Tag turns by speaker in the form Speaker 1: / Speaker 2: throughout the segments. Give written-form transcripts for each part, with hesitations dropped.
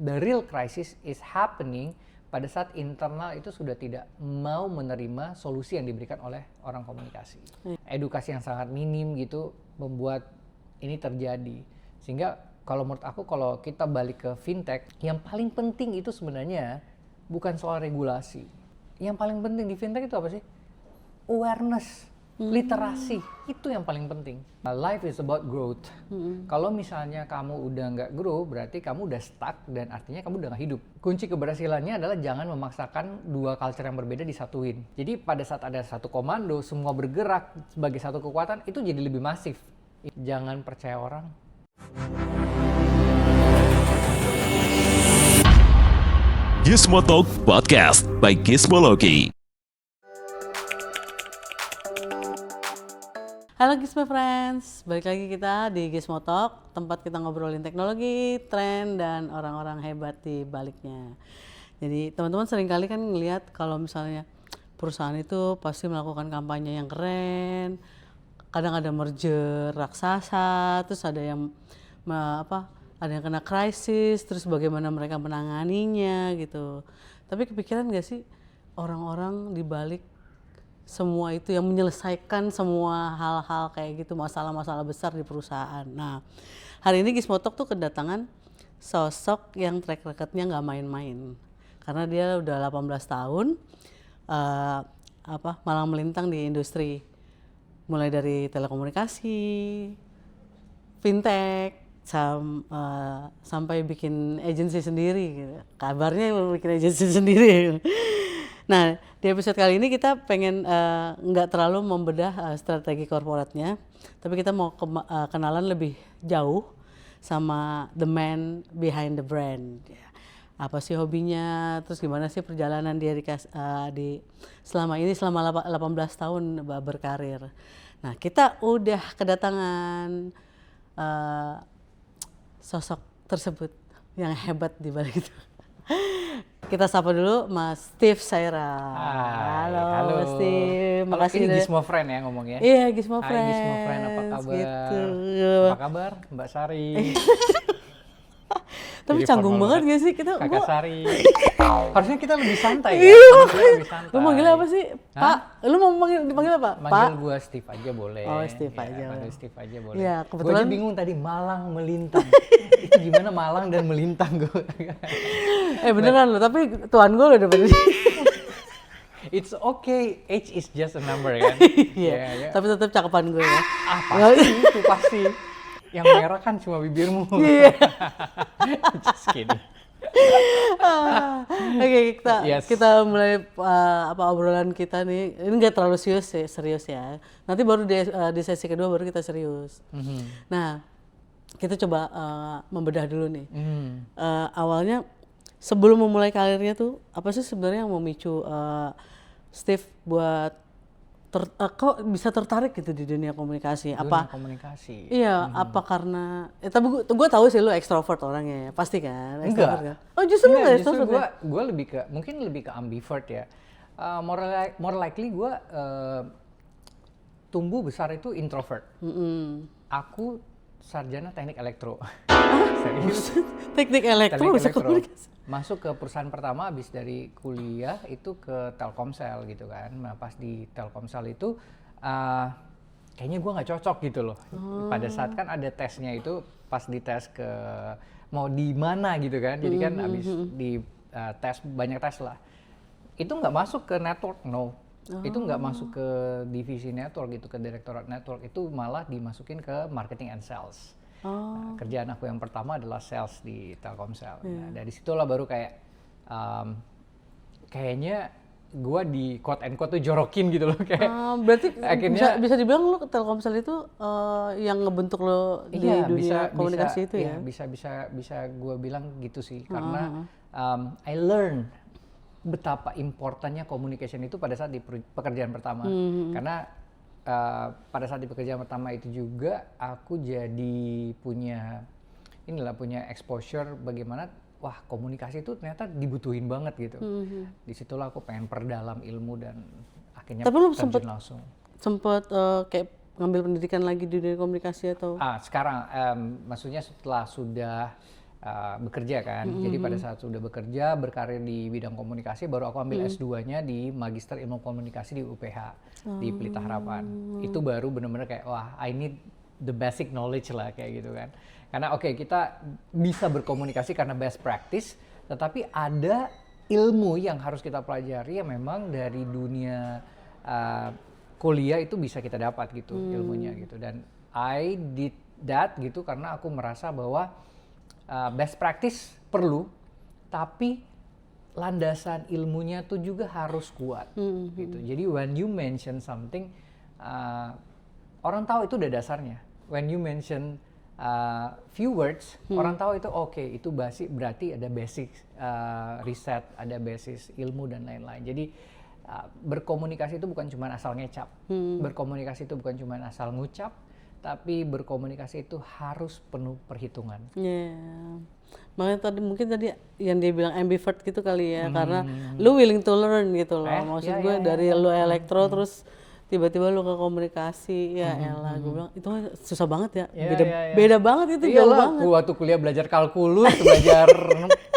Speaker 1: The real crisis is happening pada saat internal itu sudah tidak mau menerima solusi yang diberikan oleh orang komunikasi. Edukasi yang sangat minim gitu membuat ini terjadi. Sehingga kalau menurut aku, kalau kita balik ke fintech, yang paling penting itu sebenarnya bukan soal regulasi. Yang paling penting di fintech itu apa sih? Awareness, literasi, itu yang paling penting. Life is about growth. Kalau misalnya kamu udah nggak grow, berarti kamu udah stuck dan artinya kamu udah nggak hidup. Kunci keberhasilannya adalah jangan memaksakan dua culture yang berbeda disatuin. Jadi pada saat ada satu komando, semua bergerak sebagai satu kekuatan, itu jadi lebih masif. Jangan percaya orang.
Speaker 2: Gizmo Talk Podcast by Gizmology.
Speaker 3: Halo Gizmo Friends, balik lagi kita di Gizmo Talk, tempat kita ngobrolin teknologi, tren, dan orang-orang hebat di baliknya. Jadi teman-teman seringkali kan ngelihat kalau misalnya perusahaan itu pasti melakukan kampanye yang keren, kadang ada merger raksasa, terus ada yang ada yang kena krisis, terus bagaimana mereka menanganinya gitu. Tapi kepikiran gak sih orang-orang di balik semua itu yang menyelesaikan semua hal-hal kayak gitu, masalah-masalah besar di perusahaan. Nah, hari ini Gizmo Talk tuh kedatangan sosok yang track record-nya nggak main-main. Karena dia udah 18 tahun malang melintang di industri. Mulai dari telekomunikasi, fintech, sampai bikin agensi sendiri gitu. Kabarnya bikin agensi sendiri. Nah, di episode kali ini kita pengen nggak terlalu membedah strategi korporatnya, tapi kita mau kenalan lebih jauh sama the man behind the brand. Apa sih hobinya, terus gimana sih perjalanan dia selama 18 tahun berkarir. Nah, kita udah kedatangan sosok tersebut yang hebat di balik itu. Kita sapa dulu Mas Steve Saira. Halo Steve, makasih.
Speaker 1: Ini Gizmo Friend ya ngomongnya.
Speaker 3: Iya, Gizmo Friend.
Speaker 1: Hai Gizmo Friend, apa kabar?
Speaker 3: Gitu.
Speaker 1: Apa kabar Mbak Sari?
Speaker 3: Tapi canggung banget gak sih kita?
Speaker 1: Kakak Sari. Harusnya kita lebih santai ya.
Speaker 3: Iya,
Speaker 1: Lebih santai.
Speaker 3: lu manggilnya apa sih? Pak? Lu mau dipanggil apa?
Speaker 1: Manggil gua Steve aja boleh.
Speaker 3: Oh, Steve
Speaker 1: ya,
Speaker 3: aja.
Speaker 1: Manggil Steve aja boleh.
Speaker 3: Iya,
Speaker 1: Gua
Speaker 3: kebetulan.
Speaker 1: aja bingung tadi Malang melintang. Itu gimana Malang dan melintang gua?
Speaker 3: Beneran loh, tapi tuan gue udah dapet.
Speaker 1: It's okay, age is just a number kan.
Speaker 3: Iya. Tapi tetap cakepan gue ya.
Speaker 1: Pasti itu pasti. Yang merah kan cuma bibirmu.
Speaker 3: Iya.
Speaker 1: Just kidding.
Speaker 3: Oke,
Speaker 1: Yes.
Speaker 3: kita mulai obrolan kita nih. Ini nggak terlalu serius ya. Nanti baru di sesi kedua baru kita serius. Nah, kita coba membedah dulu nih. Awalnya sebelum memulai karirnya tuh apa sih sebenarnya yang memicu Steve buat kok bisa tertarik gitu di dunia komunikasi?
Speaker 1: Dunia komunikasi.
Speaker 3: Iya, apa karena tapi gue tahu sih lu ekstrovert orangnya ya, pasti kan?
Speaker 1: Enggak.
Speaker 3: Kan? Oh, justru lu nggak
Speaker 1: Justru
Speaker 3: ekstrovert.
Speaker 1: gue mungkin lebih ke ambivert ya. More likely gue tumbuh besar itu introvert. Aku sarjana teknik elektro. Serius?
Speaker 3: Teknik elektro bisa komunikasi.
Speaker 1: Masuk ke perusahaan pertama habis dari kuliah itu ke Telkomsel gitu kan. Nah pas di Telkomsel itu kayaknya gue nggak cocok gitu loh. Pada saat kan ada tesnya itu, pas dites ke mau di mana gitu kan. Jadi kan habis di tes, banyak tes lah. Itu nggak masuk ke network, no. Itu nggak masuk ke divisi network gitu, ke direktorat network. Itu malah dimasukin ke marketing and sales. Nah, kerjaan aku yang pertama adalah sales di Telkomsel. Nah, dari situlah baru kayak kayaknya gue di quote and quote tuh jorokin gitu loh kayak.
Speaker 3: Berarti
Speaker 1: akhirnya
Speaker 3: bisa dibilang lu Telkomsel itu yang ngebentuk lo di dunia komunikasi itu ya?
Speaker 1: Bisa gue bilang gitu sih, karena I learn betapa importannya communication itu pada saat di pekerjaan pertama. Karena pada saat di pekerjaan pertama itu juga aku jadi punya exposure bagaimana komunikasi itu ternyata dibutuhin banget gitu. Disitulah aku pengen perdalam ilmu dan akhirnya terjun langsung.
Speaker 3: Sempet kayak ngambil pendidikan lagi di dunia komunikasi atau?
Speaker 1: Sekarang maksudnya setelah sudah bekerja kan. Jadi pada saat sudah bekerja, berkarir di bidang komunikasi, baru aku ambil S2-nya di Magister Ilmu Komunikasi di UPH di Pelita Harapan. Itu baru benar-benar kayak wah, I need the basic knowledge lah kayak gitu kan. Karena oke, kita bisa berkomunikasi karena best practice, tetapi ada ilmu yang harus kita pelajari yang memang dari dunia kuliah itu bisa kita dapat gitu ilmunya gitu. Dan I did that gitu karena aku merasa bahwa best practice perlu, tapi landasan ilmunya tuh juga harus kuat gitu. Jadi when you mention something, orang tahu itu udah dasarnya. When you mention few words, orang tahu itu oke, itu berarti ada basic riset, ada basis ilmu dan lain-lain. Jadi berkomunikasi itu bukan cuma asal ngecap, berkomunikasi itu bukan cuma asal ngucap, tapi berkomunikasi itu harus penuh perhitungan.
Speaker 3: Makanya mungkin tadi yang dia bilang ambivert gitu kali ya, karena lu willing to learn gitu loh. Maksud gue dari lu elektro terus tiba-tiba lu ke komunikasi, ya elah, gue bilang itu susah banget ya, beda banget itu, jauh banget.
Speaker 1: Waktu kuliah belajar kalkulus, belajar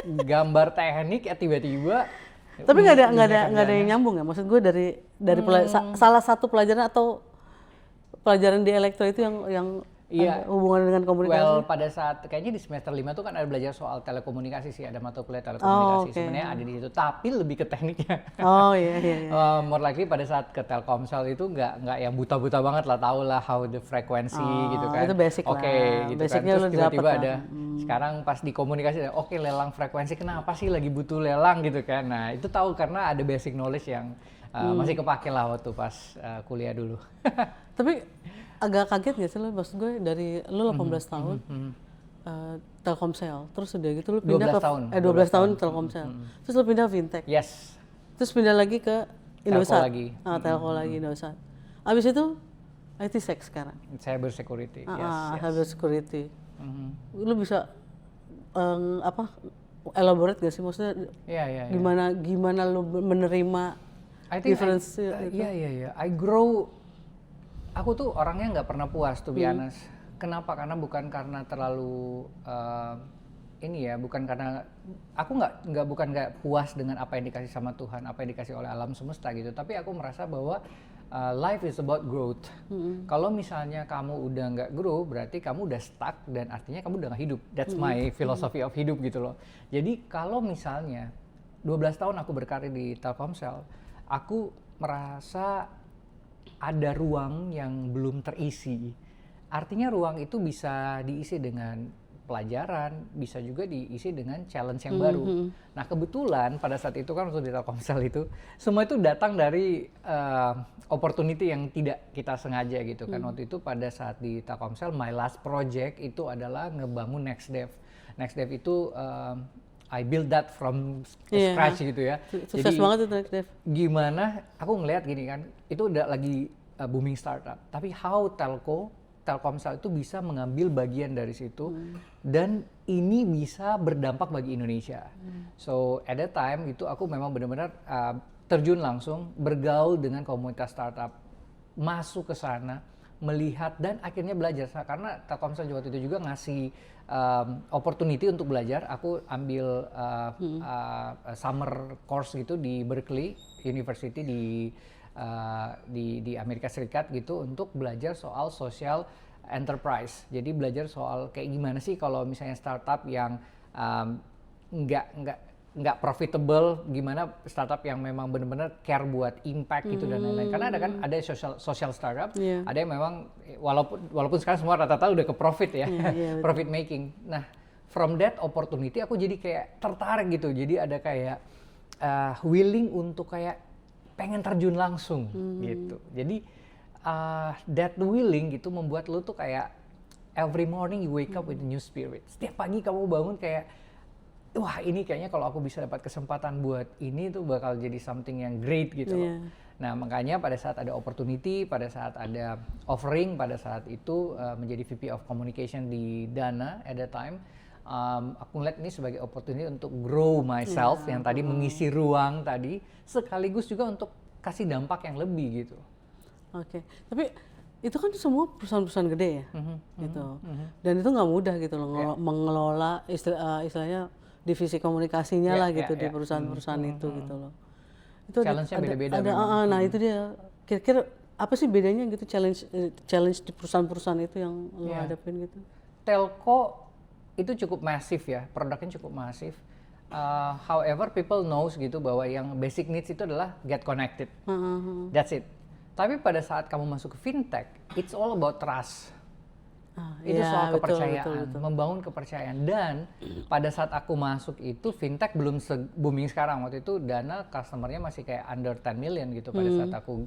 Speaker 1: gambar teknik, ya tiba-tiba.
Speaker 3: Tapi nggak ada yang nyambung ya, maksud gue dari salah satu pelajaran atau pelajaran di elektro itu yang ada hubungan dengan komunikasi?
Speaker 1: Well, pada saat kayaknya di semester 5 tuh kan ada belajar soal telekomunikasi sih, ada mata kuliah telekomunikasi. Sebenarnya ada di situ, tapi lebih ke tekniknya. More likely pada saat ke Telkomsel itu nggak yang buta-buta banget lah, tahu lah how the frequency gitu kan.
Speaker 3: Itu basic lah.
Speaker 1: Gitu kan. Terus tiba-tiba ada sekarang pas di komunikasi, lelang frekuensi, kenapa sih lagi butuh lelang gitu kan. Nah itu tahu karena ada basic knowledge yang masih kepake lah waktu pas kuliah dulu.
Speaker 3: Tapi agak kaget gak sih lo, maksud gue dari lo 18 tahun Telkomsel, terus udah gitu lo pindah 12 tahun Telkomsel, terus lo pindah fintech, terus pindah lagi ke Indosat, Telco lagi Indosat, abis itu IT Sec sekarang,
Speaker 1: cyber security,
Speaker 3: cyber security, lo bisa elaborate gak sih, maksudnya gimana lo menerima difference?
Speaker 1: I grow. Aku tuh orangnya nggak pernah puas, to be honest. Kenapa? Karena bukan karena terlalu bukan karena aku nggak puas dengan apa yang dikasih sama Tuhan, apa yang dikasih oleh alam semesta gitu. Tapi aku merasa bahwa life is about growth. Kalau misalnya kamu udah nggak grow, berarti kamu udah stuck dan artinya kamu udah nggak hidup. That's my philosophy of hidup gitu loh. Jadi kalau misalnya 12 tahun aku berkarir di Telkomsel, aku merasa ada ruang yang belum terisi. Artinya ruang itu bisa diisi dengan pelajaran, bisa juga diisi dengan challenge yang baru. Nah kebetulan pada saat itu kan waktu di Telkomsel itu, semua itu datang dari opportunity yang tidak kita sengaja gitu kan. Waktu itu pada saat di Telkomsel, my last project itu adalah ngebangun NextDev. NextDev itu I build that from scratch gitu ya.
Speaker 3: Sukses banget itu NextDev.
Speaker 1: Gimana, aku ngelihat gini kan, itu udah lagi booming startup. Tapi how Telkomsel itu bisa mengambil bagian dari situ dan ini bisa berdampak bagi Indonesia. So at that time itu aku memang benar-benar terjun langsung, bergaul dengan komunitas startup, masuk ke sana, melihat dan akhirnya belajar. Karena Telkomsel waktu itu juga ngasih opportunity untuk belajar. Aku ambil summer course gitu di Berkeley University di Amerika Serikat gitu untuk belajar soal social enterprise. Jadi belajar soal kayak gimana sih kalau misalnya startup yang nggak profitable, gimana startup yang memang benar-benar care buat impact gitu dan lain-lain. Karena ada social startup, ada yang memang walaupun sekarang semua rata-rata udah ke profit ya, profit making. Nah, from that opportunity aku jadi kayak tertarik gitu. Jadi ada kayak willing untuk kayak pengen terjun langsung gitu. Jadi that willing gitu membuat lu tuh kayak every morning you wake up with a new spirit. Setiap pagi kamu bangun kayak wah ini kayaknya kalau aku bisa dapat kesempatan buat ini tuh bakal jadi something yang great gitu. Nah makanya pada saat ada opportunity, pada saat ada offering, pada saat itu menjadi VP of Communication di Dana at that time, aku ngeliat ini sebagai opportunity untuk grow myself yang tadi mengisi ruang tadi, sekaligus juga untuk kasih dampak yang lebih gitu.
Speaker 3: Oke, tapi itu kan semua perusahaan-perusahaan gede ya, gitu. Dan itu nggak mudah gitu loh mengelola istilahnya divisi komunikasinya lah gitu di perusahaan-perusahaan itu gitu loh. Itu
Speaker 1: challenge-nya beda-beda.
Speaker 3: Nah itu dia. Kira-kira apa sih bedanya gitu challenge di perusahaan-perusahaan itu yang lo hadapin gitu?
Speaker 1: Telco itu cukup masif ya, produknya cukup masif. However, people knows gitu bahwa yang basic needs itu adalah get connected. That's it. Tapi pada saat kamu masuk ke fintech, it's all about trust. Itu soal kepercayaan, membangun kepercayaan. Dan pada saat aku masuk itu fintech belum booming sekarang. Waktu itu dana customernya masih kayak under 10 million gitu pada saat aku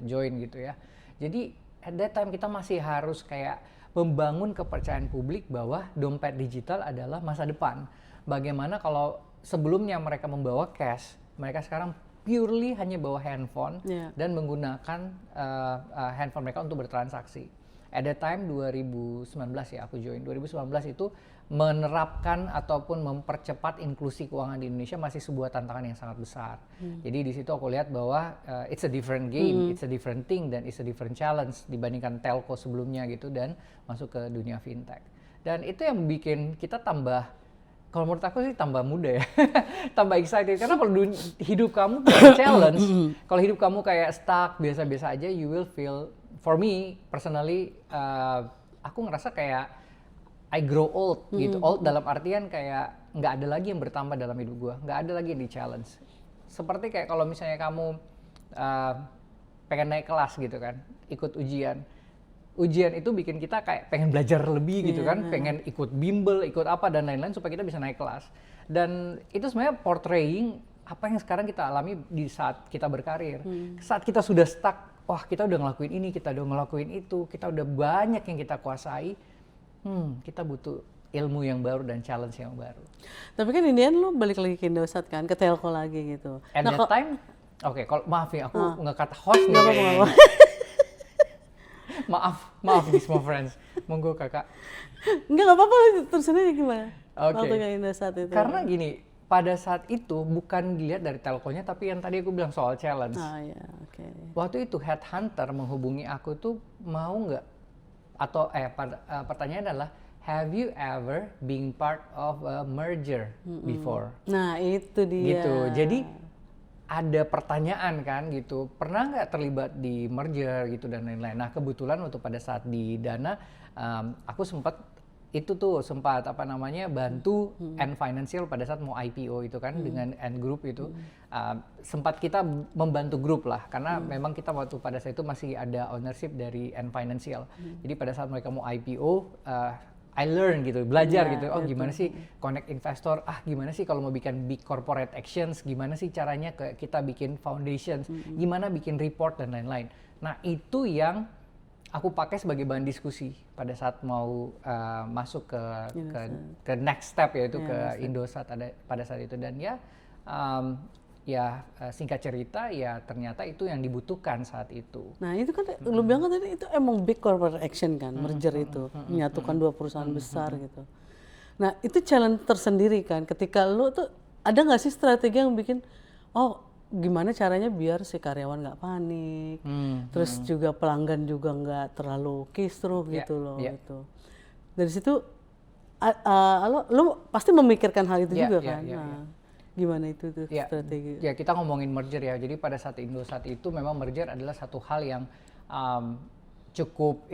Speaker 1: join gitu ya. Jadi at that time kita masih harus kayak membangun kepercayaan publik bahwa dompet digital adalah masa depan. Bagaimana kalau sebelumnya mereka membawa cash, mereka sekarang purely hanya bawa handphone dan menggunakan handphone mereka untuk bertransaksi. At that time 2019 ya aku join. 2019 itu menerapkan ataupun mempercepat inklusi keuangan di Indonesia masih sebuah tantangan yang sangat besar. Jadi di situ aku lihat bahwa it's a different game, it's a different thing dan it's a different challenge dibandingkan telco sebelumnya gitu dan masuk ke dunia fintech. Dan itu yang bikin kita tambah, kalau menurut aku sih tambah muda ya, tambah excited. Karena kalau hidup kamu challenge, kalau hidup kamu kayak stuck, biasa-biasa aja, you will feel, for me personally, aku ngerasa kayak I grow old gitu. Old dalam artian kayak nggak ada lagi yang bertambah dalam hidup gue, nggak ada lagi yang di challenge. Seperti kayak kalau misalnya kamu pengen naik kelas gitu kan, ikut ujian. Ujian itu bikin kita kayak pengen belajar lebih gitu kan, pengen ikut bimbel, ikut apa dan lain-lain supaya kita bisa naik kelas. Dan itu sebenarnya portraying apa yang sekarang kita alami di saat kita berkarir. Saat kita sudah stuck, wah kita udah ngelakuin ini, kita udah ngelakuin itu, kita udah banyak yang kita kuasai, kita butuh ilmu yang baru dan challenge yang baru.
Speaker 3: Tapi kan Indian lo balik lagi ke Indosat kan, ke telco lagi gitu.
Speaker 1: At that time, kalau maaf ya, aku nge-cut host nih.
Speaker 3: Nggak apa-apa.
Speaker 1: Maaf Gizmo Friends, monggo kakak.
Speaker 3: Nggak apa-apa, terusin aja gimana waktu ke Indosat itu.
Speaker 1: Karena gini, pada saat itu bukan dilihat dari telkonya, tapi yang tadi aku bilang soal challenge. Waktu itu headhunter menghubungi aku tuh mau nggak, atau pertanyaan adalah, have you ever been part of a merger before?
Speaker 3: Nah itu dia.
Speaker 1: Gitu, jadi ada pertanyaan kan gitu, pernah nggak terlibat di merger gitu dan lain-lain. Nah kebetulan waktu pada saat di Dana, aku sempat bantu Ant Financial pada saat mau IPO itu kan dengan Ant Group itu. Sempat kita membantu grup lah, karena memang kita waktu pada saat itu masih ada ownership dari Ant Financial. Jadi pada saat mereka mau IPO, I learn gitu, belajar gitu. Oh gimana sih connect investor? Gimana sih kalau mau bikin big corporate actions? Gimana sih caranya kita bikin foundations? Gimana bikin report dan lain-lain? Nah itu yang aku pakai sebagai bahan diskusi pada saat mau masuk ke next step, yaitu ke Indosat pada saat itu. Dan singkat cerita ya ternyata itu yang dibutuhkan saat itu.
Speaker 3: Nah itu kan lu bilang kan tadi itu emang big corporate action kan, merger itu menyatukan dua perusahaan besar gitu. Nah itu challenge tersendiri kan, ketika lu tuh ada nggak sih strategi yang bikin gimana caranya biar si karyawan nggak panik, terus juga pelanggan juga nggak terlalu kisruh gitu loh gitu. Dari situ lu pasti memikirkan hal itu juga kan. Gimana itu strategi?
Speaker 1: Ya kita ngomongin merger ya. Jadi pada saat Indosat itu memang merger adalah satu hal yang cukup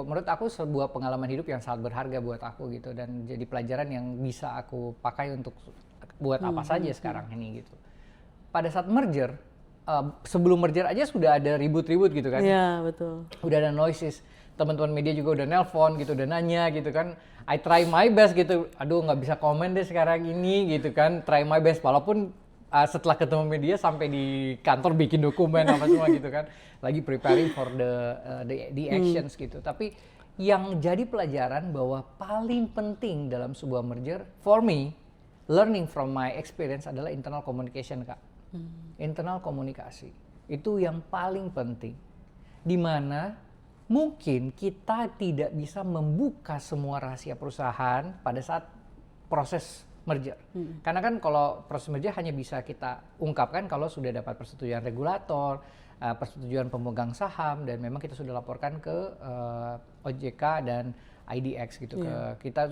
Speaker 1: menurut aku sebuah pengalaman hidup yang sangat berharga buat aku gitu, dan jadi pelajaran yang bisa aku pakai untuk buat apa saja sekarang ini gitu. Pada saat merger, sebelum merger aja sudah ada ribut-ribut gitu kan.
Speaker 3: Iya betul.
Speaker 1: Udah ada noises. Teman-teman media juga udah nelpon gitu, udah nanya gitu kan. I try my best gitu. Aduh nggak bisa komen deh sekarang ini gitu kan. Try my best walaupun setelah ketemu media sampai di kantor bikin dokumen apa semua gitu kan. Lagi preparing for the actions gitu. Tapi yang jadi pelajaran bahwa paling penting dalam sebuah merger, for me, learning from my experience adalah internal communication kak. Internal komunikasi itu yang paling penting. Dimana mungkin kita tidak bisa membuka semua rahasia perusahaan pada saat proses merger. Karena kan kalau proses merger hanya bisa kita ungkapkan kalau sudah dapat persetujuan regulator, persetujuan pemegang saham, dan memang kita sudah laporkan ke OJK dan IDX gitu. Kita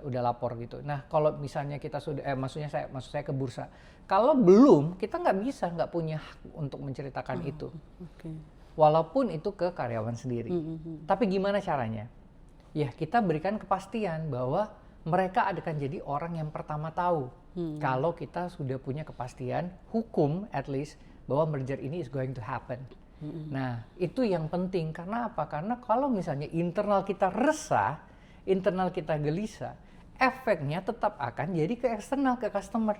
Speaker 1: udah lapor gitu. Nah, kalau misalnya kita sudah maksud saya ke bursa. Kalau belum, kita nggak punya hak untuk menceritakan itu. Walaupun itu ke karyawan sendiri. Tapi gimana caranya? Ya, kita berikan kepastian bahwa mereka akan jadi orang yang pertama tahu kalau kita sudah punya kepastian hukum at least bahwa merger ini is going to happen. Nah, itu yang penting. Karena apa? Karena kalau misalnya internal kita resah, internal kita gelisah, efeknya tetap akan jadi ke eksternal, ke customer.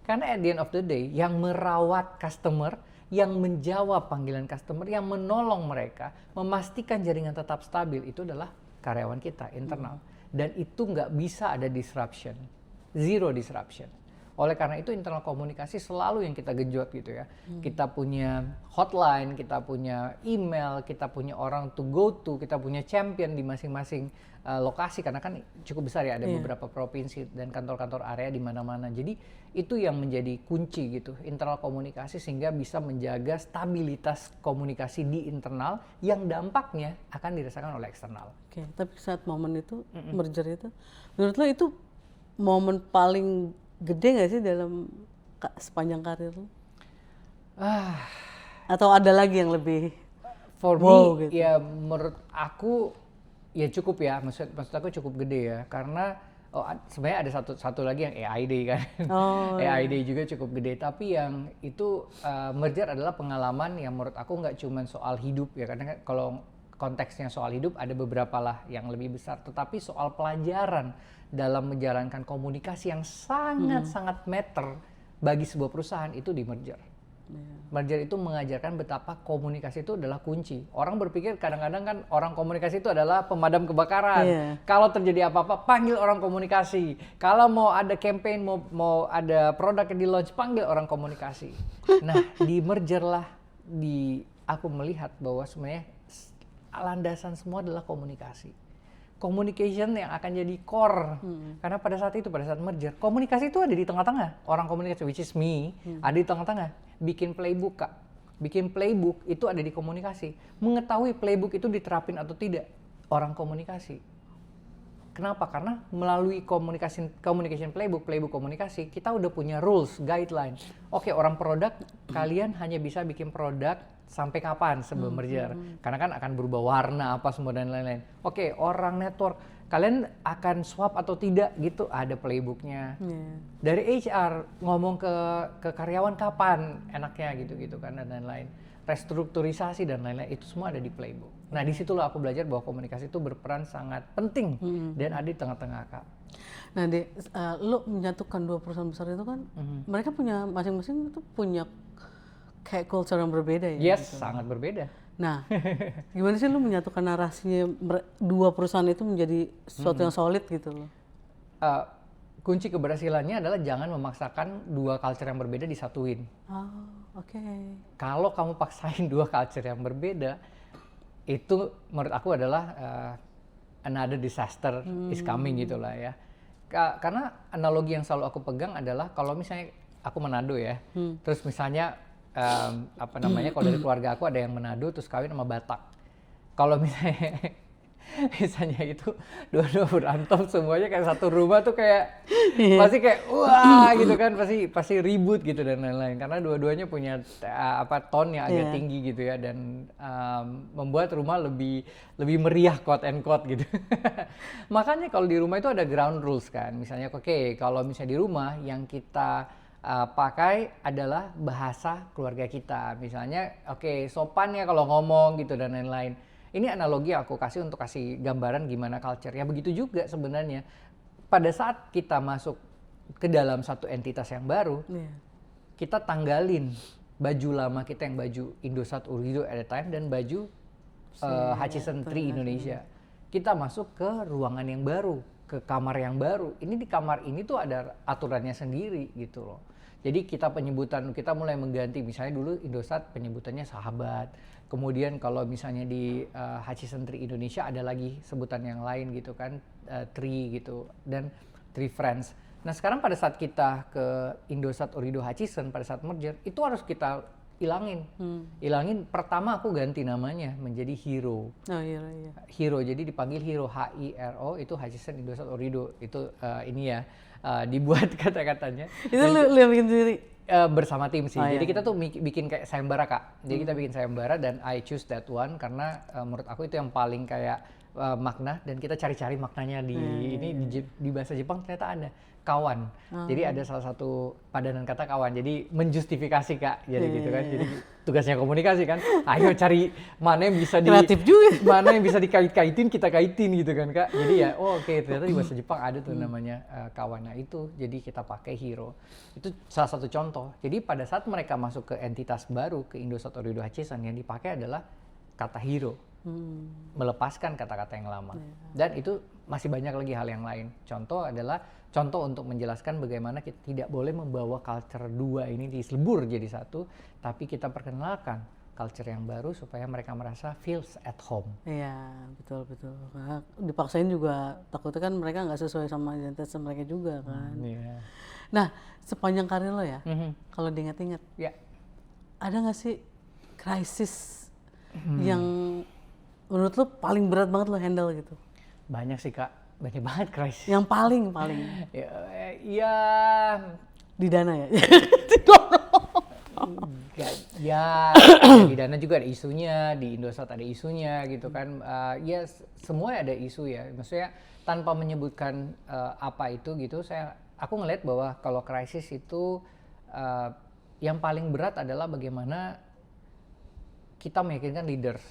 Speaker 1: Karena at the end of the day, yang merawat customer, yang menjawab panggilan customer, yang menolong mereka, memastikan jaringan tetap stabil, itu adalah karyawan kita, internal. Dan itu nggak bisa ada disruption. Zero disruption. Oleh karena itu internal komunikasi selalu yang kita genjot gitu ya. Kita punya hotline, kita punya email, kita punya orang to go to, kita punya champion di masing-masing lokasi, karena kan cukup besar ya, ada beberapa provinsi dan kantor-kantor area di mana-mana. Jadi itu yang menjadi kunci gitu, internal komunikasi, sehingga bisa menjaga stabilitas komunikasi di internal yang dampaknya akan dirasakan oleh eksternal.
Speaker 3: Tapi saat momen itu, merger itu, menurut lo itu momen paling gede nggak sih dalam sepanjang karir lo? Atau ada lagi yang lebih?
Speaker 1: For me, gitu. Ya menurut aku ya cukup ya, maksud aku cukup gede ya, karena sebenarnya ada satu lagi yang AID kan. AID juga cukup gede, tapi yang itu merger adalah pengalaman yang menurut aku nggak cuma soal hidup ya, karena kalau konteksnya soal hidup ada beberapa lah yang lebih besar, tetapi soal pelajaran dalam menjalankan komunikasi yang sangat matter bagi sebuah perusahaan itu di merger. Merger itu mengajarkan betapa komunikasi itu adalah kunci. Orang berpikir kadang-kadang kan orang komunikasi itu adalah pemadam kebakaran. Kalau terjadi apa-apa, panggil orang komunikasi. Kalau mau ada campaign, mau ada produk yang di-launch, panggil orang komunikasi. Nah, di merger lah, aku melihat bahwa sebenarnya landasan semua adalah komunikasi. Communication yang akan jadi core. Karena pada saat merger, komunikasi itu ada di tengah-tengah. Orang komunikasi, which is me, ada di tengah-tengah. Bikin playbook, Kak. Bikin playbook itu ada di komunikasi. Mengetahui playbook itu diterapin atau tidak, orang komunikasi. Kenapa? Karena melalui communication playbook komunikasi, kita udah punya rules, guideline. Oke, orang produk, kalian hanya bisa bikin produk sampai kapan sebelum merger. Karena kan akan berubah warna, apa semua dan lain-lain. Oke, orang network, kalian akan swap atau tidak gitu, ada playbooknya. Dari HR, ngomong ke karyawan kapan enaknya gitu kan, dan lain-lain. Restrukturisasi dan lain-lain, itu semua ada di playbook. Nah, disitulah aku belajar bahwa komunikasi itu berperan sangat penting dan ada di tengah-tengah, Kak.
Speaker 3: Nah, lo menyatukan dua perusahaan besar itu kan, mereka punya masing-masing itu punya kayak culture yang berbeda ya?
Speaker 1: Yes, gitu. Sangat berbeda.
Speaker 3: Nah, gimana sih lo menyatukan narasinya dua perusahaan itu menjadi sesuatu yang solid gitu loh?
Speaker 1: Kunci keberhasilannya adalah jangan memaksakan dua culture yang berbeda disatuin. Kalau kamu paksain dua culture yang berbeda, itu menurut aku adalah another disaster is coming gitulah ya. Karena analogi yang selalu aku pegang adalah kalau misalnya aku Manado ya, terus misalnya kalau dari keluarga aku ada yang Manado terus kawin sama Batak. Kalau misalnya itu dua-dua berantem semuanya kayak satu rumah tuh kayak pasti kayak wah gitu kan, pasti ribut gitu dan lain-lain, karena dua-duanya punya tone yang agak tinggi gitu ya, dan membuat rumah lebih meriah quote and quote gitu. Makanya kalau di rumah itu ada ground rules kan, misalnya kalau misalnya di rumah yang kita pakai adalah bahasa keluarga kita, misalnya sopan ya kalau ngomong gitu dan lain-lain. Ini analogi yang aku kasih untuk kasih gambaran gimana culture. Ya begitu juga sebenarnya pada saat kita masuk ke dalam satu entitas yang baru, kita tanggalin baju lama kita yang baju Indosat Ooredoo at the time dan baju Hutchison 3 Indonesia. Kita masuk ke ruangan yang baru, ke kamar yang baru. Ini di kamar ini tuh ada aturannya sendiri gitu loh. Jadi kita mulai mengganti, misalnya dulu Indosat penyebutannya sahabat. Kemudian kalau misalnya di Hutchison 3 Indonesia ada lagi sebutan yang lain gitu kan, Tri gitu, dan Tri Friends. Nah sekarang pada saat kita ke Indosat Ooredoo Hutchison pada saat merger, itu harus kita ilangin. Pertama aku ganti namanya menjadi Hiro.
Speaker 3: Oh iya.
Speaker 1: Hiro, jadi dipanggil Hiro, Hiro, itu Hutchison Indosat Ooredoo. Itu dibuat kata-katanya.
Speaker 3: Itu lu yang bikin sendiri?
Speaker 1: Bersama tim sih. Jadi
Speaker 3: iya.
Speaker 1: kita tuh bikin kayak sayembara, Kak. Jadi kita bikin sayembara dan I choose that one karena menurut aku itu yang paling kayak makna, dan kita cari-cari maknanya di bahasa Jepang ternyata ada kawan. Jadi ada salah satu padanan kata kawan. Jadi menjustifikasi, Kak. Jadi gitu kan. Jadi tugasnya komunikasi kan. Ayo cari mana yang bisa
Speaker 3: kreatif juga.
Speaker 1: mana yang bisa dikait-kaitin, kita kaitin gitu kan, Kak. Jadi ya oke, ternyata di bahasa Jepang ada tuh namanya kawan. Nah itu jadi kita pakai Hiro. Itu salah satu contoh. Jadi pada saat mereka masuk ke entitas baru, ke Indosat Ooredoo Hutchison, yang dipakai adalah kata Hiro. Melepaskan kata-kata yang lama. Dan itu masih banyak lagi hal yang lain. Contoh untuk menjelaskan bagaimana kita tidak boleh membawa culture dua ini diselebur jadi satu, tapi kita perkenalkan culture yang baru supaya mereka merasa feels at home.
Speaker 3: Iya, betul. Karena dipaksain juga takutnya kan mereka nggak sesuai sama identitas mereka juga kan. Nah, sepanjang karir lo ya, kalau diingat-ingat, ada nggak sih krisis yang menurut lo paling berat banget lo handle gitu?
Speaker 1: Banyak sih, Kak. Banyak banget krisis.
Speaker 3: Yang paling
Speaker 1: ya
Speaker 3: di Dana ya.
Speaker 1: Di Dana juga ada isunya, di Indosat ada isunya gitu kan. Semua ada isu ya. Maksudnya tanpa menyebutkan apa itu gitu, aku ngelihat bahwa kalau krisis itu yang paling berat adalah bagaimana kita meyakinkan leaders.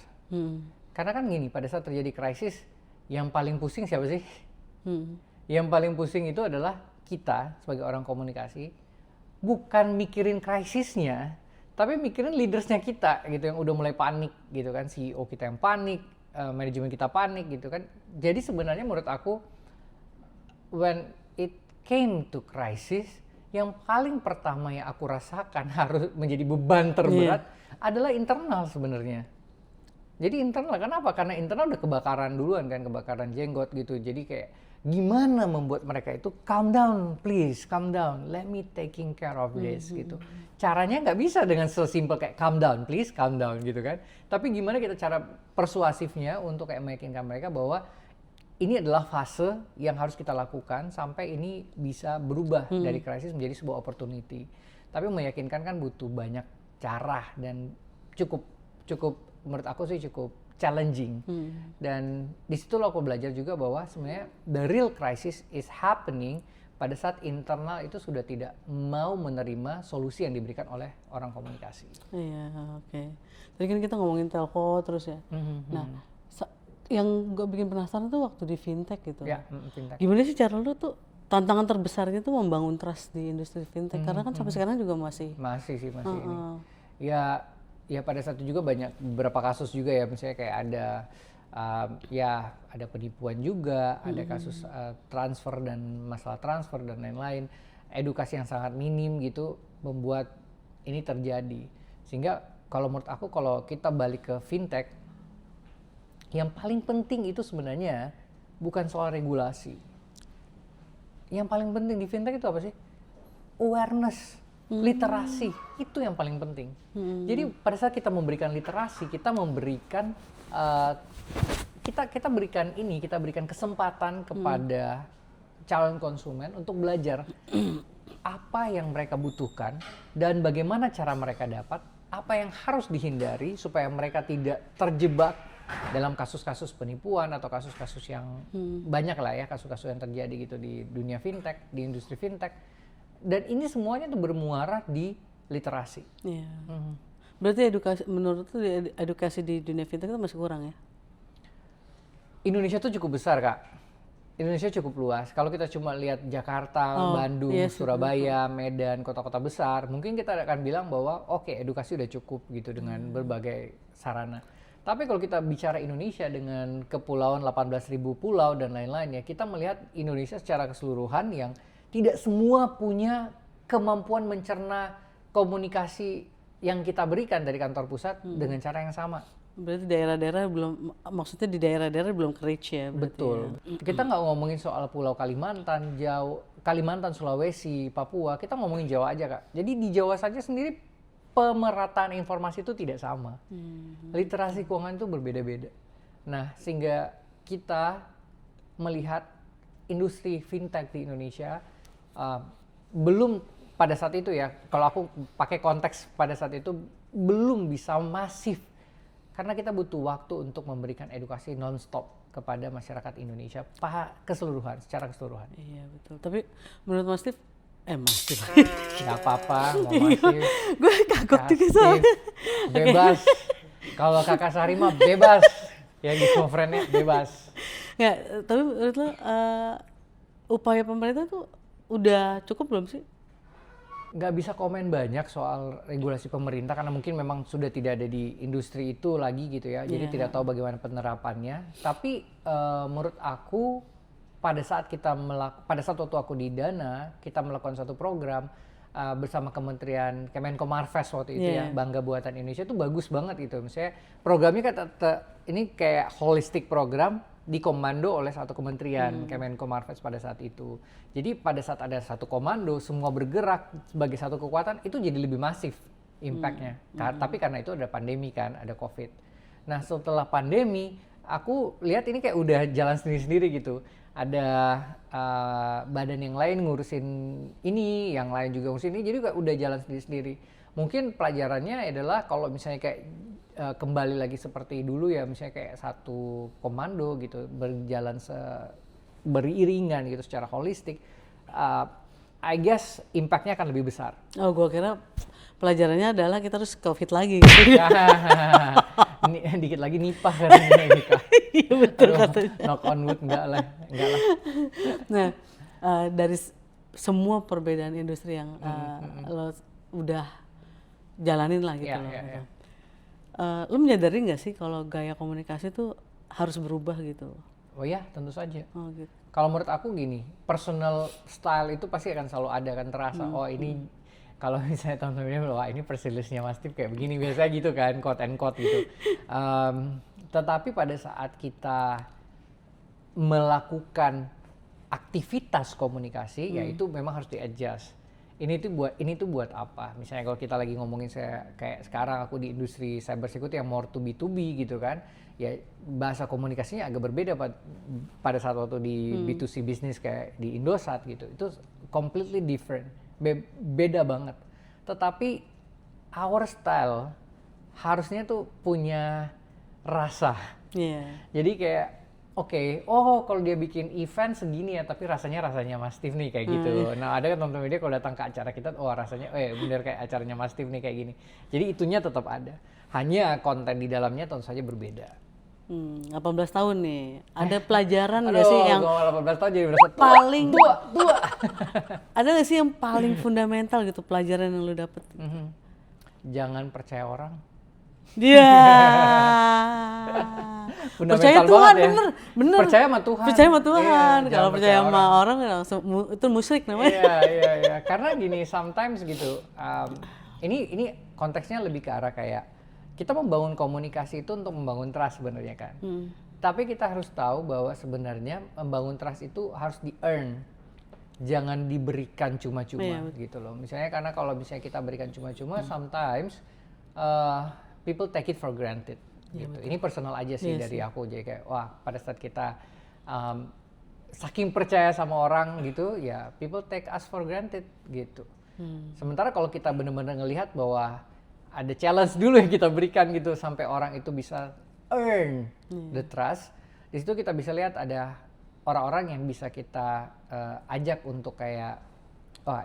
Speaker 1: Karena kan gini, pada saat terjadi krisis, yang paling pusing siapa sih? Yang paling pusing itu adalah kita sebagai orang komunikasi, bukan mikirin krisisnya, tapi mikirin leadersnya kita gitu, yang udah mulai panik gitu kan, CEO kita yang panik, manajemen kita panik gitu kan. Jadi sebenarnya menurut aku, when it came to crisis, yang paling pertama yang aku rasakan harus menjadi beban terberat adalah internal sebenarnya. Jadi internal, kenapa? Karena internal udah kebakaran duluan kan, kebakaran jenggot gitu. Jadi kayak gimana membuat mereka itu calm down, please, calm down, let me taking care of this gitu. Caranya nggak bisa dengan sesimpel kayak calm down, please, calm down gitu kan. Tapi gimana kita cara persuasifnya untuk kayak meyakinkan mereka bahwa ini adalah fase yang harus kita lakukan sampai ini bisa berubah dari krisis menjadi sebuah opportunity. Tapi meyakinkan kan butuh banyak cara dan cukup menurut aku sih cukup challenging. Dan di situ aku belajar juga bahwa sebenarnya the real crisis is happening pada saat internal itu sudah tidak mau menerima solusi yang diberikan oleh orang komunikasi.
Speaker 3: Iya, oke. Tadi kan kita ngomongin telco terus ya. Nah, yang gue bikin penasaran tuh waktu di fintech gitu.
Speaker 1: Fintech.
Speaker 3: Gimana sih cara lu tuh, tantangan terbesarnya tuh membangun trust di industri fintech? Karena kan sampai sekarang juga masih
Speaker 1: ini. Ya pada saat itu juga banyak beberapa kasus juga ya, misalnya kayak ada penipuan juga, ada kasus transfer dan masalah transfer dan lain-lain. Edukasi yang sangat minim gitu membuat ini terjadi. Sehingga kalau menurut aku, kalau kita balik ke fintech, yang paling penting itu sebenarnya bukan soal regulasi. Yang paling penting di fintech itu apa sih? Awareness. Literasi, itu yang paling penting. Jadi pada saat kita memberikan literasi, kita memberikan kita berikan kesempatan kepada calon konsumen untuk belajar apa yang mereka butuhkan dan bagaimana cara mereka dapat, apa yang harus dihindari supaya mereka tidak terjebak dalam kasus-kasus penipuan atau kasus-kasus yang banyak lah ya, kasus-kasus yang terjadi gitu di dunia fintech, di industri fintech. Dan ini semuanya tuh bermuara di literasi.
Speaker 3: Iya. Berarti menurut tuh edukasi di dunia fintech itu masih kurang ya?
Speaker 1: Indonesia tuh cukup besar, Kak. Indonesia cukup luas. Kalau kita cuma lihat Jakarta, Bandung, Surabaya, Medan, kota-kota besar, mungkin kita akan bilang bahwa oke, edukasi udah cukup gitu dengan berbagai sarana. Tapi kalau kita bicara Indonesia dengan kepulauan 18.000 pulau dan lain-lain ya, kita melihat Indonesia secara keseluruhan yang tidak semua punya kemampuan mencerna komunikasi yang kita berikan dari kantor pusat dengan cara yang sama.
Speaker 3: Berarti daerah-daerah belum, maksudnya di daerah-daerah belum ke-reach ya?
Speaker 1: Betul. Kita nggak ngomongin soal Pulau Kalimantan, Sulawesi, Papua, kita ngomongin Jawa aja, Kak. Jadi di Jawa saja sendiri pemerataan informasi itu tidak sama. Literasi keuangan itu berbeda-beda. Nah, sehingga kita melihat industri fintech di Indonesia belum pada saat itu ya, kalau aku pakai konteks pada saat itu belum bisa masif karena kita butuh waktu untuk memberikan edukasi non-stop kepada masyarakat Indonesia secara keseluruhan.
Speaker 3: Iya betul. Tapi menurut Mas Steve,
Speaker 1: Nggak apa-apa, mau masif.
Speaker 3: gue kagok juga soalnya.
Speaker 1: Bebas. Kalau Kakak Sari mah bebas. Ya gitu, friend-nya bebas.
Speaker 3: Ya, tapi menurut lo upaya pemerintah tuh udah cukup belum sih?
Speaker 1: Nggak bisa komen banyak soal regulasi pemerintah karena mungkin memang sudah tidak ada di industri itu lagi gitu ya. Jadi tidak tahu bagaimana penerapannya. Tapi menurut aku pada saat waktu aku di Dana, kita melakukan satu program bersama Kementerian Kemenko Marves waktu itu ya, Bangga Buatan Indonesia itu bagus banget gitu. Misalnya programnya ini kayak holistic program dikomando oleh satu kementerian Kemenko Marves pada saat itu. Jadi pada saat ada satu komando, semua bergerak sebagai satu kekuatan, itu jadi lebih masif impact-nya. Tapi karena itu ada pandemi kan, ada COVID. Nah setelah pandemi, aku lihat ini kayak udah jalan sendiri-sendiri gitu. Ada badan yang lain ngurusin ini, yang lain juga ngurusin ini, jadi udah jalan sendiri-sendiri. Mungkin pelajarannya adalah kalau misalnya kayak kembali lagi seperti dulu ya, misalnya kayak satu komando gitu berjalan beriringan gitu secara holistik, I guess impact-nya akan lebih besar.
Speaker 3: Oh, gua kira pelajarannya adalah kita harus COVID lagi gitu.
Speaker 1: Dikit lagi nipah katanya nikah.
Speaker 3: Iya betul katanya.
Speaker 1: Knock on wood, enggak lah.
Speaker 3: Nah, dari semua perbedaan industri yang lo udah jalanin lah gitu loh.
Speaker 1: Yeah.
Speaker 3: Lo menyadari nggak sih kalau gaya komunikasi tuh harus berubah gitu?
Speaker 1: Oh ya, tentu saja.
Speaker 3: Oh gitu.
Speaker 1: Kalau menurut aku gini, personal style itu pasti akan selalu ada, kan terasa. Oh ini kalau misalnya teman-teman bilang, wah ini persilisnya Mas Steve kayak begini, biasanya gitu kan, quote and quote gitu. Tetapi pada saat kita melakukan aktivitas komunikasi, ya itu memang harus di-adjust. Ini tuh buat apa? Misalnya kalau kita lagi ngomongin kayak sekarang aku di industri cyber security yang more to B2B gitu kan, ya bahasa komunikasinya agak berbeda pada saat waktu di B2C bisnis kayak di Indosat gitu. Itu completely different, beda banget. Tetapi our style harusnya tuh punya rasa. Jadi kayak kalau dia bikin event segini ya, tapi rasanya Mas Steve nih kayak gitu. Nah ada kan teman-teman dia kalau datang ke acara kita, rasanya bener kayak acaranya Mas Steve nih kayak gini. Jadi itunya tetap ada, hanya konten di dalamnya tentu saja berbeda.
Speaker 3: 18 tahun nih, ada pelajaran nggak sih yang
Speaker 1: 18 tahun jadi berasa
Speaker 3: paling
Speaker 1: tua.
Speaker 3: Ada nggak sih yang paling fundamental gitu pelajaran yang lu dapet?
Speaker 1: Jangan percaya orang.
Speaker 3: Dia
Speaker 1: Percaya
Speaker 3: Tuhan
Speaker 1: ya.
Speaker 3: bener.
Speaker 1: Percaya sama Tuhan.
Speaker 3: Percaya sama Tuhan.
Speaker 1: Iya,
Speaker 3: kalau percaya sama orang langsung itu musyrik namanya.
Speaker 1: Iya. Karena gini, sometimes gitu. Ini konteksnya lebih ke arah kayak kita membangun komunikasi itu untuk membangun trust sebenarnya kan. Tapi kita harus tahu bahwa sebenarnya membangun trust itu harus di-earn. Jangan diberikan cuma-cuma gitu loh. Misalnya karena kalau misalnya kita berikan cuma-cuma, sometimes people take it for granted. Gitu. Ini personal aja sih dari aku, jadi kayak pada saat kita saking percaya sama orang gitu ya, people take us for granted gitu. Sementara kalau kita benar-benar ngelihat bahwa ada challenge dulu yang kita berikan gitu sampai orang itu bisa earn the trust, di situ kita bisa lihat ada orang-orang yang bisa kita ajak untuk kayak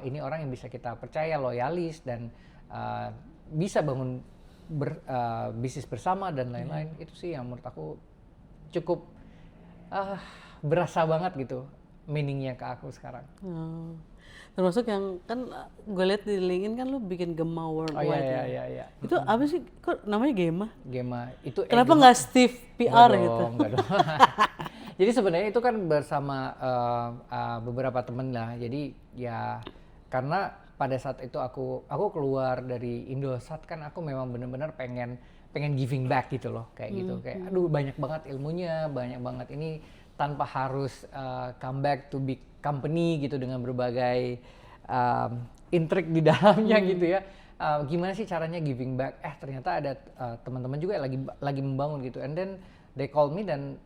Speaker 1: ini orang yang bisa kita percaya, loyalis dan bisa bangun bisnis bersama dan lain-lain. Itu sih yang menurut aku cukup berasa banget gitu meaningnya ke aku sekarang.
Speaker 3: Termasuk yang kan gue lihat di LinkedIn kan lu bikin Gema Worldwide.
Speaker 1: Iya.
Speaker 3: Itu apa sih? Kok namanya Gema?
Speaker 1: Gema itu.
Speaker 3: Kenapa nggak Steve PR gitu?
Speaker 1: Enggak dong. Jadi sebenarnya itu kan bersama beberapa temen lah. Jadi ya karena pada saat itu aku keluar dari Indosat kan, aku memang benar-benar pengen giving back gitu loh, kayak gitu, kayak aduh banyak banget ilmunya, banyak banget ini tanpa harus come back to big company gitu dengan berbagai intrik di dalamnya gitu ya. gimana sih caranya giving back? Ternyata ada teman-teman juga yang lagi membangun gitu. And then they call me dan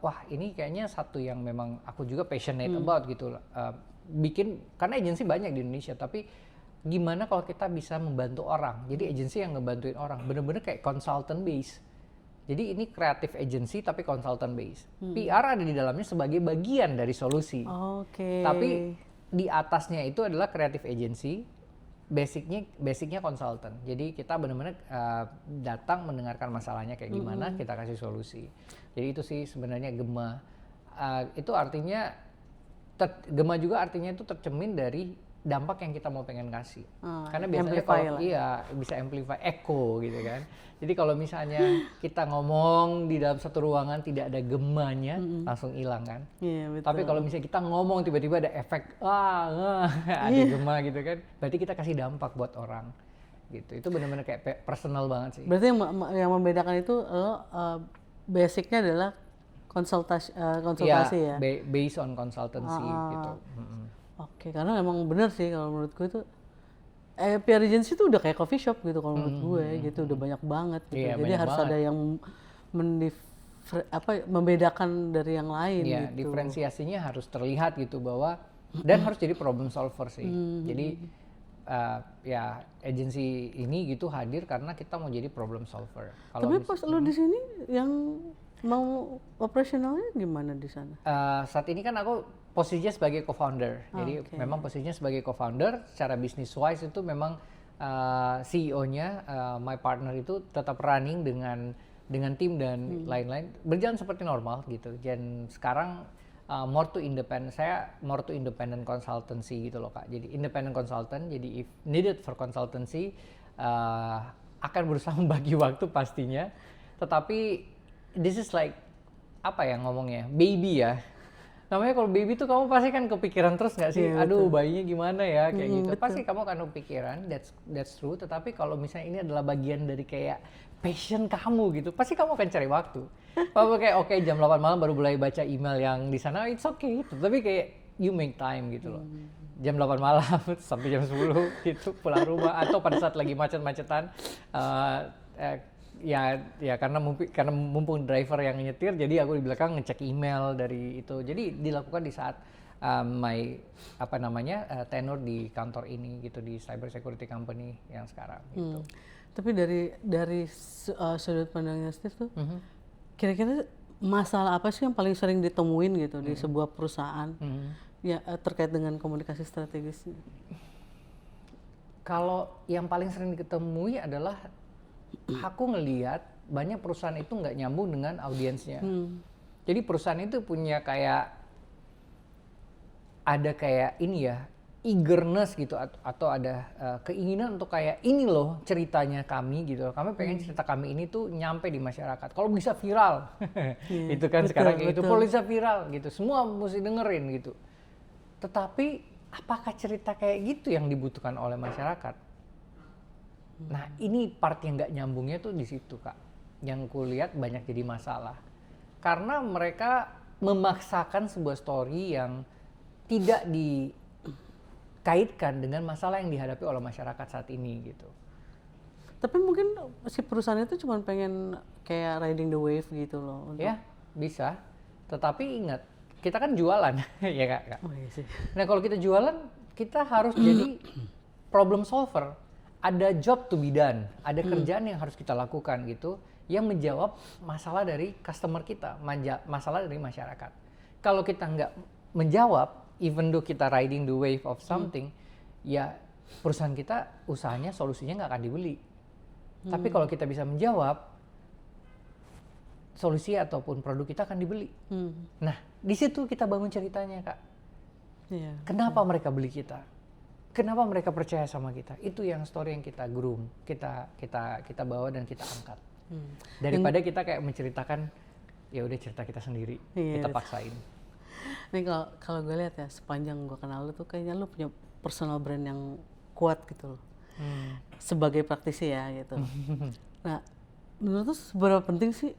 Speaker 1: wah ini kayaknya satu yang memang aku juga passionate about gitu. Karena agensi banyak di Indonesia, tapi gimana kalau kita bisa membantu orang? Jadi agensi yang ngebantuin orang, bener-bener kayak consultant base. Jadi ini creative agency tapi consultant base. PR ada di dalamnya sebagai bagian dari solusi.
Speaker 3: Oke.
Speaker 1: Tapi di atasnya itu adalah creative agency, basicnya consultant. Jadi kita benar-benar datang mendengarkan masalahnya kayak gimana, kita kasih solusi. Jadi itu sih sebenarnya Gema. Itu artinya Gema juga artinya itu tercermin dari dampak yang kita mau pengen kasih. Karena biasanya kalau bisa amplify, echo gitu kan. Jadi kalau misalnya kita ngomong di dalam satu ruangan tidak ada gemanya, langsung hilang kan.
Speaker 3: Iya, betul.
Speaker 1: Tapi kalau misalnya kita ngomong tiba-tiba ada efek ada gema gitu kan, berarti kita kasih dampak buat orang. Gitu. Itu benar-benar kayak personal banget sih.
Speaker 3: Berarti yang membedakan itu basicnya adalah konsultasi ya.
Speaker 1: Based on consultancy gitu.
Speaker 3: Oke, karena emang bener sih kalau menurutku itu PR agency itu udah kayak coffee shop gitu kalau menurut gue gitu, udah banyak banget gitu.
Speaker 1: Iya,
Speaker 3: jadi harus
Speaker 1: banget.
Speaker 3: ada yang membedakan dari yang lain
Speaker 1: Iya,
Speaker 3: gitu.
Speaker 1: diferensiasinya harus terlihat gitu bahwa dan harus jadi problem solver sih. Jadi ya agensi ini gitu hadir karena kita mau jadi problem solver.
Speaker 3: Tapi pas lo di sini yang mau operasionalnya gimana di sana?
Speaker 1: Saat ini kan aku posisinya sebagai co-founder. Jadi memang posisinya sebagai co-founder, secara business wise itu memang CEO-nya, my partner itu tetap running dengan tim dan lain-lain, berjalan seperti normal gitu. Dan sekarang more to independent consultancy gitu loh Kak. Jadi independent consultant, jadi if needed for consultancy akan berusaha membagi waktu pastinya. Tetapi this is like apa ya ngomongnya, baby ya. Namanya kalau baby tuh kamu pasti kan kepikiran terus nggak sih? Aduh bayinya gimana ya kayak gitu.
Speaker 3: Betul.
Speaker 1: Pasti kamu akan kepikiran, that's true. Tetapi kalau misalnya ini adalah bagian dari kayak passion kamu gitu, pasti kamu akan cari waktu. Kamu kayak oke, jam 8 malam baru mulai baca email yang di sana, it's okay gitu. Tapi kayak you make time gitu loh. Jam 8 malam sampai jam 10 gitu pulang rumah, atau pada saat lagi macet-macetan ya karena mumpung driver yang nyetir, jadi aku di belakang ngecek email dari itu. Jadi dilakukan di saat tenur di kantor ini gitu, di cyber security company yang sekarang gitu.
Speaker 3: Tapi dari sudut pandangnya Steve tuh, kira-kira masalah apa sih yang paling sering ditemuin gitu di sebuah perusahaan ya terkait dengan komunikasi strategisnya?
Speaker 1: Kalau yang paling sering ditemui adalah aku ngelihat banyak perusahaan itu nggak nyambung dengan audiensnya. Jadi perusahaan itu punya ada kayak ini ya, eagerness gitu, atau ada keinginan untuk kayak ini loh ceritanya kami gitu. Kami pengen cerita kami ini tuh nyampe di masyarakat. Kalau bisa viral, itu kan betul, sekarang itu kalau bisa viral gitu, semua mesti dengerin gitu. Tetapi apakah cerita kayak gitu yang dibutuhkan oleh masyarakat? Nah ini part yang nggak nyambungnya tuh di situ Kak, yang kulihat banyak jadi masalah karena mereka memaksakan sebuah story yang tidak dikaitkan dengan masalah yang dihadapi oleh masyarakat saat ini gitu.
Speaker 3: Tapi mungkin si perusahaan itu cuma pengen kayak riding the wave gitu loh.
Speaker 1: Ya bisa, tetapi ingat kita kan jualan ya Kak.
Speaker 3: Oh, iya sih.
Speaker 1: Nah kalau kita jualan kita harus jadi problem solver. Ada job to be done, ada kerjaan yang harus kita lakukan gitu, yang menjawab masalah dari customer kita, masalah dari masyarakat. Kalau kita nggak menjawab, even though kita riding the wave of something, ya perusahaan kita usahanya, solusinya nggak akan dibeli. Tapi kalau kita bisa menjawab, solusi ataupun produk kita akan dibeli. Nah, di situ kita bangun ceritanya Kak.
Speaker 3: Yeah.
Speaker 1: Kenapa mereka beli kita? Kenapa mereka percaya sama kita? Itu yang story yang kita groom, kita bawa dan kita angkat. Daripada kita kayak menceritakan, ya udah cerita kita sendiri, kita paksain.
Speaker 3: Nih kalau gue lihat ya, sepanjang gue kenal lu tuh kayaknya lu punya personal brand yang kuat gitu loh. Sebagai praktisi ya gitu. Nah, menurut lu seberapa penting sih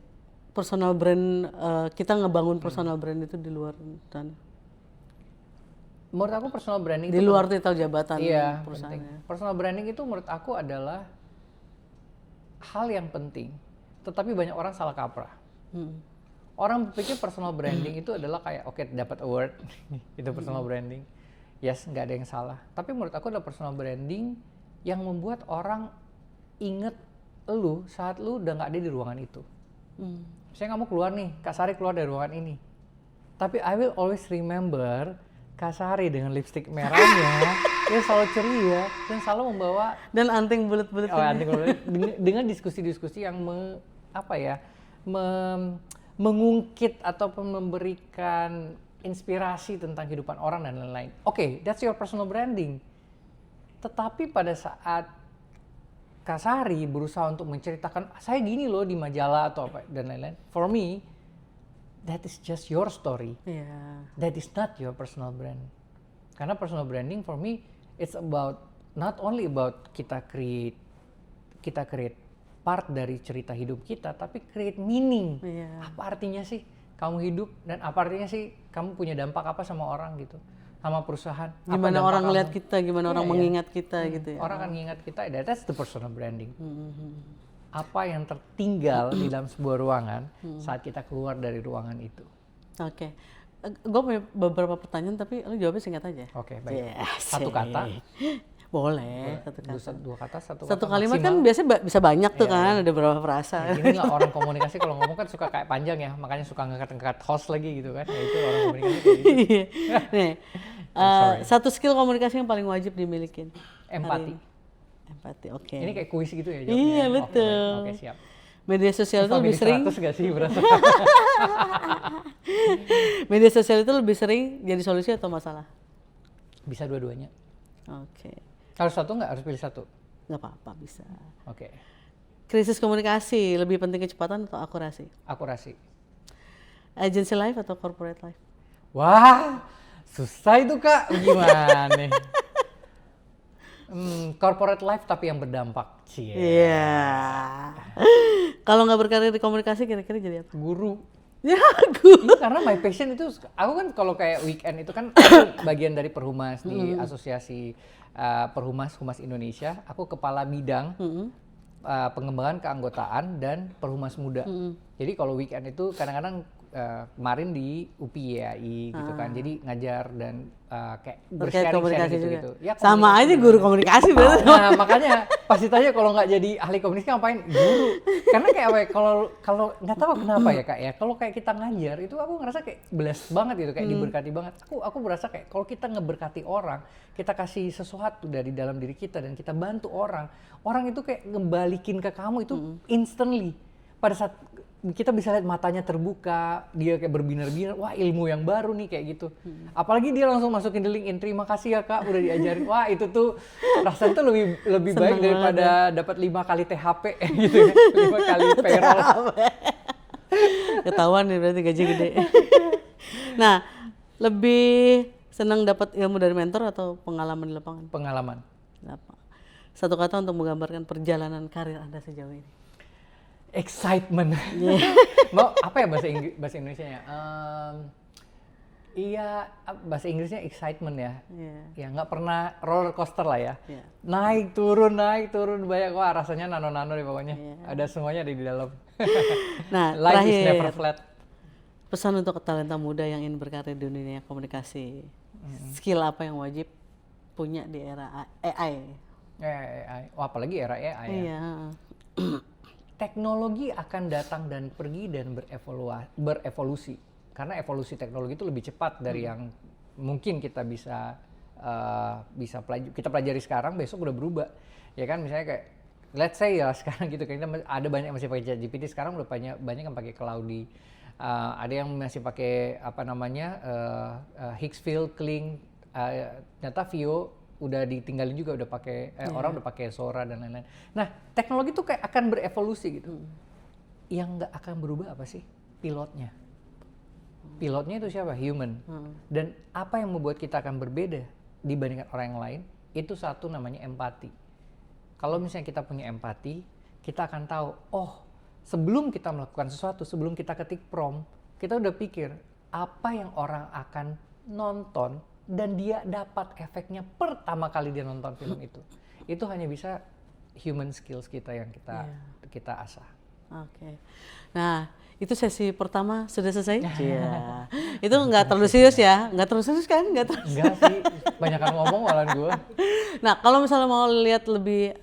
Speaker 3: personal brand, kita ngebangun personal brand itu di luar sana?
Speaker 1: menurut aku personal branding
Speaker 3: Di
Speaker 1: itu
Speaker 3: luar titel jabatan
Speaker 1: iya,
Speaker 3: perusahaannya.
Speaker 1: penting. Personal branding itu menurut aku adalah hal yang penting, tetapi banyak orang salah kaprah. Orang berpikir personal branding itu adalah kayak oke dapat award itu personal branding. Yes, nggak ada yang salah. Tapi menurut aku adalah personal branding yang membuat orang inget lu saat lu udah nggak ada di ruangan itu. Misalnya kamu keluar nih, Kak Sari keluar dari ruangan ini. Tapi I will always remember Kak Sari dengan lipstik merahnya, dia selalu ceria dan selalu membawa
Speaker 3: Dan anting bulat-bulat.
Speaker 1: anting bulat dengan diskusi-diskusi yang mengungkit ataupun memberikan inspirasi tentang kehidupan orang dan lain-lain. Oke, that's your personal branding. Tetapi pada saat Kak Sari berusaha untuk menceritakan saya gini loh di majalah atau apa dan lain-lain, for me that is just your story.
Speaker 3: Iya.
Speaker 1: That is not your personal brand. Karena personal branding for me it's about not only about kita create part dari cerita hidup kita, tapi create meaning.
Speaker 3: Iya.
Speaker 1: Apa artinya sih kamu hidup dan apa artinya sih kamu punya dampak apa sama orang gitu, sama perusahaan. Apa
Speaker 3: Gimana
Speaker 1: dampak
Speaker 3: orang
Speaker 1: kamu?
Speaker 3: ngeliat kita, gimana orang
Speaker 1: Iya,
Speaker 3: mengingat kita gitu ya.
Speaker 1: Orang akan mengingat kita, that's the personal branding. Apa yang tertinggal di dalam sebuah ruangan saat kita keluar dari ruangan itu.
Speaker 3: Oke. Gue punya beberapa pertanyaan tapi lu jawabnya singkat aja.
Speaker 1: Oke, baik.
Speaker 3: Yes.
Speaker 1: Satu kata.
Speaker 3: Boleh, satu kata.
Speaker 1: Dua kata, satu
Speaker 3: Satu
Speaker 1: kata
Speaker 3: kalimat
Speaker 1: maksimal.
Speaker 3: kan biasanya bisa banyak tuh
Speaker 1: Iya,
Speaker 3: kan, ada beberapa frasa.
Speaker 1: Ya, inilah orang komunikasi kalau ngomong kan suka kayak panjang ya, makanya suka ngangkat-ngangkat host lagi gitu kan. Ya itu orang komunikasi kayak gitu.
Speaker 3: Nih,
Speaker 1: sorry.
Speaker 3: satu skill komunikasi yang paling wajib dimiliki.
Speaker 1: Empati.
Speaker 3: Empati, oke.
Speaker 1: Ini kayak kuis gitu ya jawabnya.
Speaker 3: Iya,
Speaker 1: Oke,
Speaker 3: betul.
Speaker 1: baik. Oke, siap.
Speaker 3: Media sosial itu lebih sering.
Speaker 1: 100 gak sih berasa?
Speaker 3: Media sosial itu lebih sering jadi solusi atau masalah?
Speaker 1: Bisa dua-duanya.
Speaker 3: Oke.
Speaker 1: Harus satu nggak? Harus pilih satu?
Speaker 3: Nggak apa-apa, bisa.
Speaker 1: Oke.
Speaker 3: Krisis komunikasi, lebih penting kecepatan atau akurasi?
Speaker 1: Akurasi.
Speaker 3: Agency life atau corporate life?
Speaker 1: Wah, susah itu Kak. Gimana nih? Corporate life tapi yang berdampak. Cie.
Speaker 3: Iya. Kalau nggak berkarir di komunikasi, kira-kira jadi apa?
Speaker 1: Guru.
Speaker 3: Ya, aku.
Speaker 1: Iya, karena my passion itu, aku kan kalau kayak weekend itu kan aku bagian dari Perhumas di Asosiasi Humas Indonesia. Aku kepala bidang pengembangan keanggotaan dan Perhumas Muda. Jadi kalau weekend itu kadang-kadang kemarin di UPI gitu kan, jadi ngajar dan kayak
Speaker 3: Terkait
Speaker 1: bersharing
Speaker 3: komunikasi juga.
Speaker 1: gitu. Ya,
Speaker 3: Sama
Speaker 1: komunikasi
Speaker 3: aja
Speaker 1: dan
Speaker 3: guru
Speaker 1: lain-lain.
Speaker 3: komunikasi berarti.
Speaker 1: Nah makanya pas ditanya kalau nggak jadi ahli komunikasi ngapain? Guru. Karena kayak apa ya, kalau nggak tahu kenapa ya Kak ya, kalau kayak kita ngajar itu aku ngerasa kayak blessed banget gitu, kayak diberkati banget. Aku berasa kayak kalau kita ngeberkati orang, kita kasih sesuatu dari dalam diri kita dan kita bantu orang itu kayak ngebalikin ke kamu itu instantly. Pada saat kita bisa lihat matanya terbuka, dia kayak berbinar-binar, wah ilmu yang baru nih kayak gitu. Apalagi dia langsung masukin di LinkedIn, terima kasih ya Kak udah diajarin. Wah itu tuh rasanya tuh lebih baik daripada dapat 5 kali THP gitu ya, 5 kali payroll.
Speaker 3: Ketahuan nih berarti gaji gede. Nah, lebih senang dapat ilmu dari mentor atau pengalaman di lapangan?
Speaker 1: Pengalaman.
Speaker 3: Apa? Satu kata untuk menggambarkan perjalanan karir Anda sejauh ini.
Speaker 1: Excitement. Mau apa ya bahasa Indonesianya? Iya, bahasa Inggrisnya excitement ya. Ya nggak pernah roller coaster lah ya. Naik turun banyak, wah rasanya nano deh pokoknya. Ada semuanya ada di dalam.
Speaker 3: Nah,
Speaker 1: Life is
Speaker 3: terakhir,
Speaker 1: never flat.
Speaker 3: pesan untuk talenta muda yang ingin berkarir di dunia komunikasi. Skill apa yang wajib punya di era AI?
Speaker 1: AI. Wah, apalagi era AI ya.
Speaker 3: Iya.
Speaker 1: Teknologi akan datang dan pergi dan berevolusi. Karena evolusi teknologi itu lebih cepat dari yang mungkin kita bisa kita pelajari sekarang, besok udah berubah. Ya kan, misalnya kayak let's say ya sekarang gitu, kita ada banyak yang masih pakai ChatGPT, sekarang udah banyak yang pakai Claude. Ada yang masih pakai apa namanya Higgsfield, Kling, ternyata Vio udah ditinggalin juga, udah pakai orang udah pakai Sora dan lain-lain. Nah, teknologi itu kayak akan berevolusi gitu. Yang nggak akan berubah apa sih? Pilotnya. Pilotnya itu siapa? Human. Dan apa yang membuat kita akan berbeda dibandingkan orang yang lain? Itu satu namanya empati. Kalau misalnya kita punya empati, kita akan tahu, oh, sebelum kita melakukan sesuatu, sebelum kita ketik prompt, kita udah pikir apa yang orang akan nonton dan dia dapat efeknya pertama kali dia nonton film itu hanya bisa human skills kita yang kita asah.
Speaker 3: Oke. Nah, itu sesi pertama sudah selesai? Iya. Itu nggak terlalu serius ya? Nggak terlalu serius kan? Nggak
Speaker 1: sih, banyakan ngomong malah gue.
Speaker 3: Nah, kalau misalnya mau lihat lebih,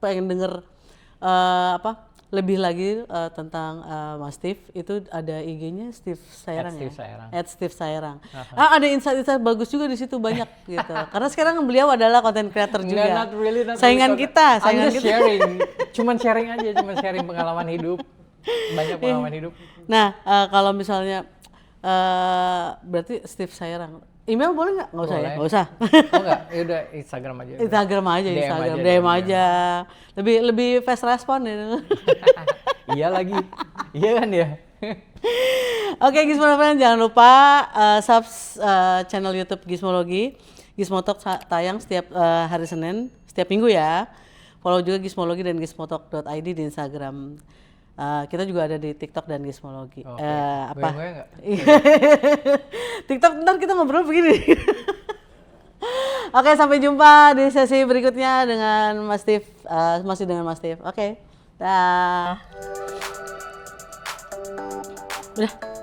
Speaker 3: pengen denger lebih lagi tentang Mas Steve, itu ada IG-nya Steve Sairang ya? @Steve Sairang. Ada insight-insight bagus juga di situ banyak gitu. Karena sekarang beliau adalah content creator juga. Saingan kita.
Speaker 1: Sharing, cuman sharing pengalaman hidup. Banyak pengalaman hidup.
Speaker 3: Nah, kalau misalnya berarti Steve Sairang. Email boleh nggak? Nggak usah ya? Nggak usah.
Speaker 1: Oh nggak, ya udah Instagram aja.
Speaker 3: DM aja. Lebih fast respon ya.
Speaker 1: Iya lagi. Iya kan ya.
Speaker 3: Oke, Gizmologi, jangan lupa channel YouTube Gizmologi. Gizmotalk tayang setiap hari Senin, setiap minggu ya. Follow juga Gizmologi dan gizmotalk.id di Instagram. Kita juga ada di TikTok dan Gizmologi. Apa?
Speaker 1: Goyang-goyang nggak?
Speaker 3: TikTok ntar kita ngobrol begini. Oke, sampai jumpa di sesi berikutnya dengan Mas Steve. Masih dengan Mas Steve. Oke. Dah. Udah.